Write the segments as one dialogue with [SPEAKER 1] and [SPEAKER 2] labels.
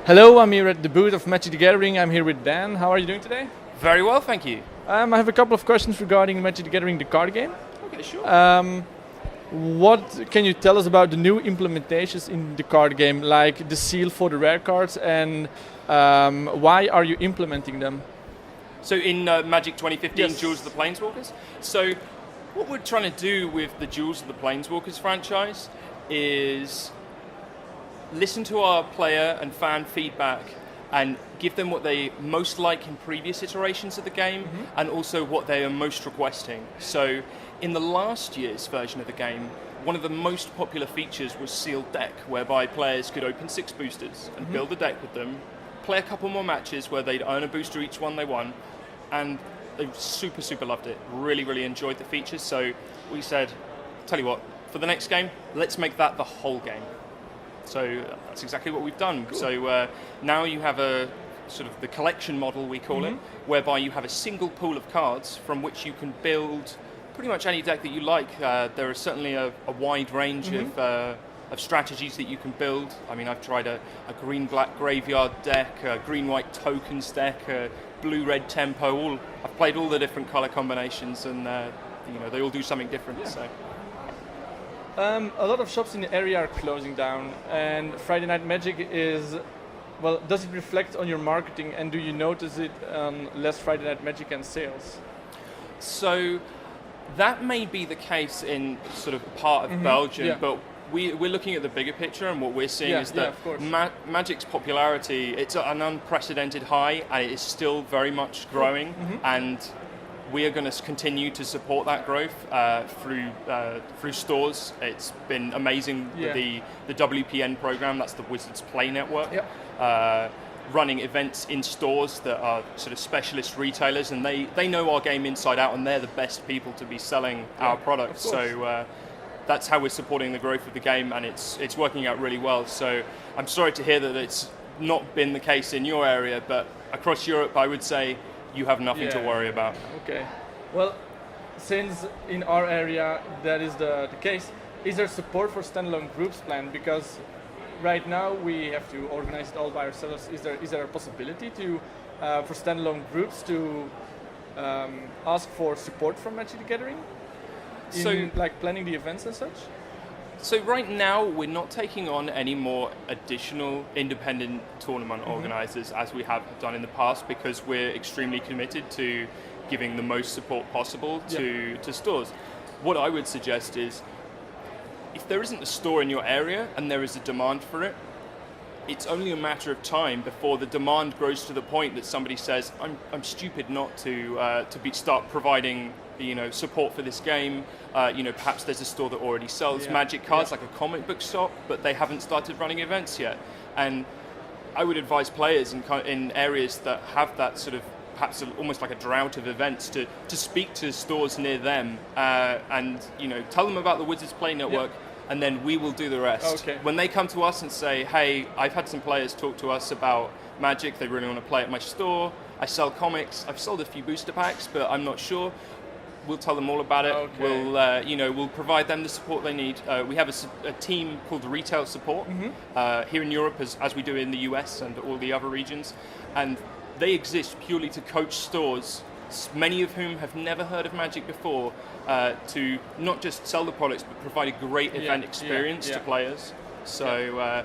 [SPEAKER 1] Hello, I'm here at the booth of Magic the Gathering. I'm here with Dan. How are you doing today?
[SPEAKER 2] Very well, thank you.
[SPEAKER 1] I have a couple of questions regarding Magic the Gathering, the card game.
[SPEAKER 2] Okay, sure.
[SPEAKER 1] What can you tell us about the new implementations in the card game, like the seal for the rare cards, and why are you implementing them?
[SPEAKER 2] So in Magic 2015,
[SPEAKER 1] Yes.
[SPEAKER 2] Jewels of the Planeswalkers. So what we're trying to do with the Jewels of the Planeswalkers franchise is listen to our player and fan feedback and give them what they most like in previous iterations of the game, and also what they are most requesting. So in the last year's version of the game, one of the most popular features was Sealed Deck, whereby players could open 6 boosters and build a deck with them, play a couple more matches where they'd earn a booster each one they won, and they super loved it. Really enjoyed the features. So we said, tell you what, for the next game, let's make that the whole game. So that's exactly what we've done. Cool. So now you have a sort of the collection model, we call it, whereby you have a single pool of cards from which you can build pretty much any deck that you like. There is certainly a wide range of strategies that you can build. I mean, I've tried a green-black graveyard deck, a green-white tokens deck, a blue-red tempo. I've played all the different color combinations, and they all do something different. Yeah. So.
[SPEAKER 1] A lot of shops in the area are closing down, and Friday Night Magic is, well, does it reflect on your marketing, and do you notice it on less Friday Night Magic and sales?
[SPEAKER 2] So that may be the case in sort of part of Belgium, but we're looking at the bigger picture, and what we're seeing is that Magic's popularity, it's an unprecedented high, and it is still very much growing, and we are going to continue to support that growth through stores. It's been amazing with the WPN program, that's the Wizards Play Network, running events in stores that are sort of specialist retailers, and they know our game inside out, and they're the best people to be selling our products. So that's how we're supporting the growth of the game, and it's working out really well. So I'm sorry to hear that it's not been the case in your area, but across Europe, I would say you have nothing to worry about.
[SPEAKER 1] Okay. Well, since in our area that is the case, is there support for standalone groups planned? Because right now we have to organize it all by ourselves. Is there a possibility to for standalone groups to ask for support from Magic the Gathering? In like planning the events and such?
[SPEAKER 2] So right now we're not taking on any more additional independent tournament organizers as we have done in the past, because we're extremely committed to giving the most support possible to stores. What I would suggest is, if there isn't a store in your area and there is a demand for it, it's only a matter of time before the demand grows to the point that somebody says, I'm stupid not to start providing support for this game. Perhaps there's a store that already sells Magic cards, like a comic book shop, but they haven't started running events yet. And I would advise players in areas that have that sort of perhaps almost like a drought of events to speak to stores near them and tell them about the Wizards Play Network. And then we will do the rest. Okay. When they come to us and say, hey, I've had some players talk to us about Magic, they really want to play at my store, I sell comics, I've sold a few booster packs, but I'm not sure, we'll tell them all about it. Okay. We'll provide them the support they need. We have a team called Retail Support here in Europe, as we do in the US and all the other regions, and they exist purely to coach stores, many of whom have never heard of Magic before, to not just sell the products but provide a great event experience to players. So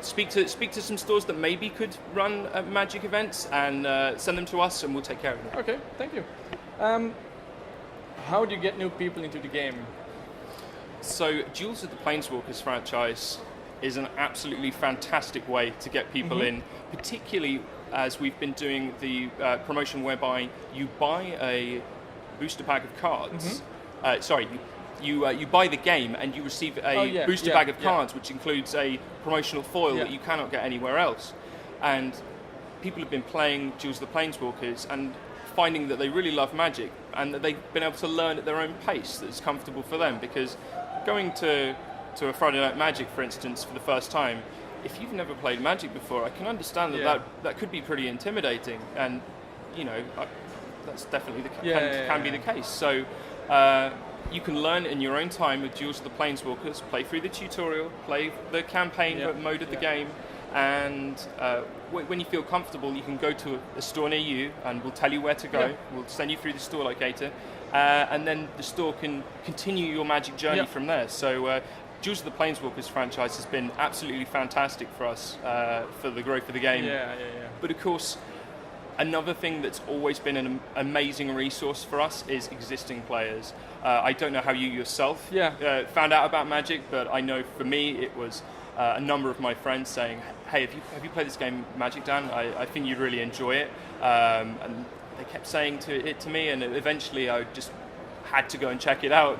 [SPEAKER 2] speak to some stores that maybe could run Magic events and send them to us, and we'll take care of them.
[SPEAKER 1] Okay, thank you. How do you get new people into the game?
[SPEAKER 2] So Jewels of the Planeswalkers franchise is an absolutely fantastic way to get people in, particularly as we've been doing the promotion whereby you buy a booster pack of cards. You buy the game and you receive a booster bag of cards, which includes a promotional foil that you cannot get anywhere else. And people have been playing Jewels of the Planeswalkers and finding that they really love Magic, and that they've been able to learn at their own pace that's comfortable for them. Because going to a Friday Night Magic, for instance, for the first time, if you've never played Magic before, I can understand that could be pretty intimidating, and that's definitely can be the case. So you can learn in your own time with Jewels of the Planeswalkers, play through the tutorial, play the campaign mode of the game, And when you feel comfortable, you can go to a store near you, and we'll tell you where to go.
[SPEAKER 1] Yeah.
[SPEAKER 2] We'll send you through the store locator, and then the store can continue your Magic journey from there. So Jewels of the Planeswalkers franchise has been absolutely fantastic for us for the growth of the game. But of course, another thing that's always been an amazing resource for us is existing players. I don't know how you yourself found out about Magic, but I know for me it was a number of my friends saying, "Hey, have you played this game, Magic, Dan? I think you'd really enjoy it." And they kept saying it to me, and eventually I just had to go and check it out.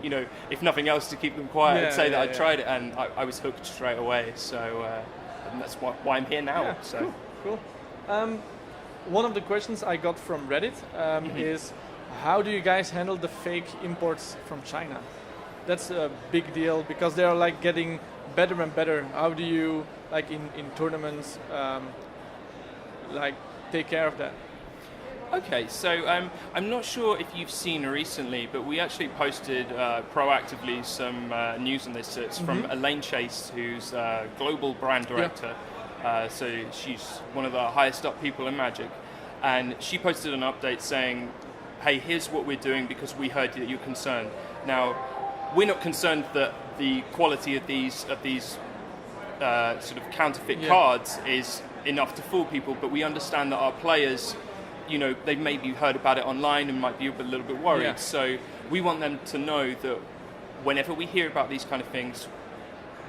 [SPEAKER 2] You know, if nothing else, to keep them quiet and say that I tried it, and I was hooked straight away. So and that's why I'm here now.
[SPEAKER 1] Yeah,
[SPEAKER 2] so
[SPEAKER 1] cool. One of the questions I got from Reddit is, how do you guys handle the fake imports from China? That's a big deal because they are like getting better and better. How do you, like in tournaments, like take care of that?
[SPEAKER 2] Okay, so I'm not sure if you've seen recently, but we actually posted proactively some news on this. It's from Elaine Chase, who's global brand director. So she's one of the highest up people in Magic. And she posted an update saying, hey, here's what we're doing because we heard that you're concerned. Now, we're not concerned that the quality of these sort of counterfeit cards is enough to fool people, but we understand that our players, you know, they've maybe heard about it online and might be a little bit worried. So we want them to know that whenever we hear about these kind of things,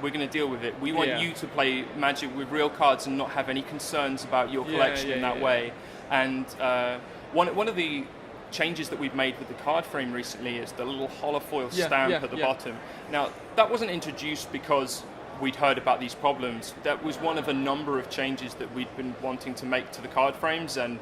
[SPEAKER 2] we're going to deal with it. We want you to play Magic with real cards and not have any concerns about your collection in that way. And one of the changes that we've made with the card frame recently is the little holofoil stamp at the bottom. Now, that wasn't introduced because we'd heard about these problems. That was one of a number of changes that we'd been wanting to make to the card frames, and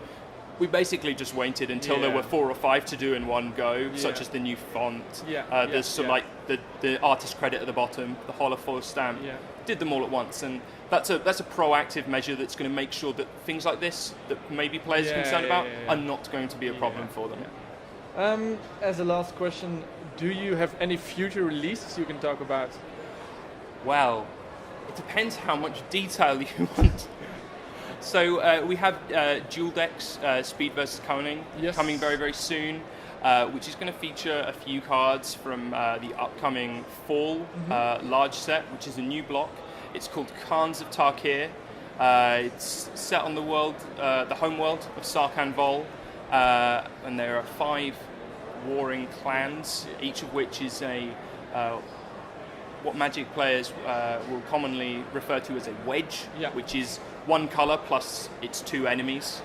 [SPEAKER 2] we basically just waited until there were 4 or 5 to do in one go, such as the new font. There's some like the artist credit at the bottom, the holofoil stamp. Did them all at once, and that's a proactive measure that's going to make sure that things like this that maybe players are concerned about are not going to be a problem for them.
[SPEAKER 1] As a last question, do you have any future releases you can talk about?
[SPEAKER 2] Well, it depends how much detail you want. So we have Dual Decks Speed vs. Coning coming very, very soon, which is going to feature a few cards from the upcoming fall large set, which is a new block. It's called Khans of Tarkir. It's set on the world, the home world of Sarkhan Vol, and there are 5 warring clans, each of which is a what Magic players will commonly refer to as a wedge, which is 1 color plus its 2 enemies.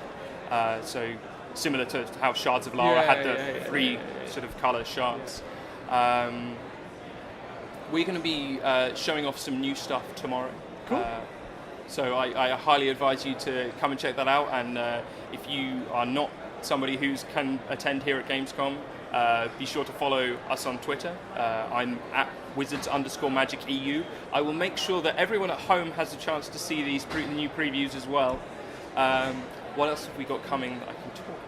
[SPEAKER 2] So similar to how Shards of Lara had the 3 sort of color shards. We're going to be showing off some new stuff tomorrow.
[SPEAKER 1] Cool.
[SPEAKER 2] So I highly advise you to come and check that out. And if you are not somebody who can attend here at Gamescom, be sure to follow us on Twitter. I'm at Wizards_Magic EU. I will make sure that everyone at home has a chance to see these new previews as well. What else have we got coming that I can talk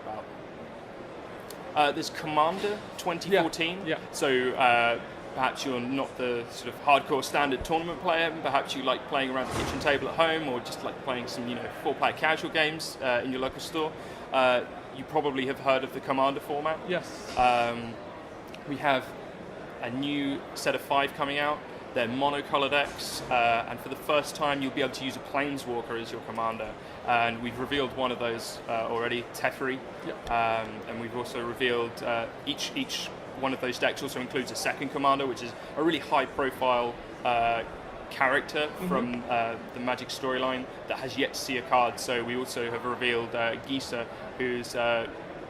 [SPEAKER 2] about? There's Commander 2014. So perhaps you're not the sort of hardcore standard tournament player, perhaps you like playing around the kitchen table at home, or just like playing some 4-player casual games in your local store. You probably have heard of the Commander format. We have a new set of 5 coming out. They're monocolored decks, and for the first time you'll be able to use a Planeswalker as your commander. And we've revealed one of those already, Teferi. And we've also revealed each one of those decks also includes a second commander, which is a really high-profile character from the Magic storyline that has yet to see a card. So we also have revealed Gisa, who's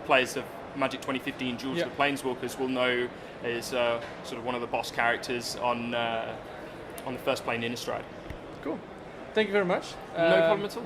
[SPEAKER 2] players of Magic 2015 Jewels of the Planeswalkers will know is sort of one of the boss characters on the first plane Innistrad.
[SPEAKER 1] Cool. Thank you very much.
[SPEAKER 2] No problem at all.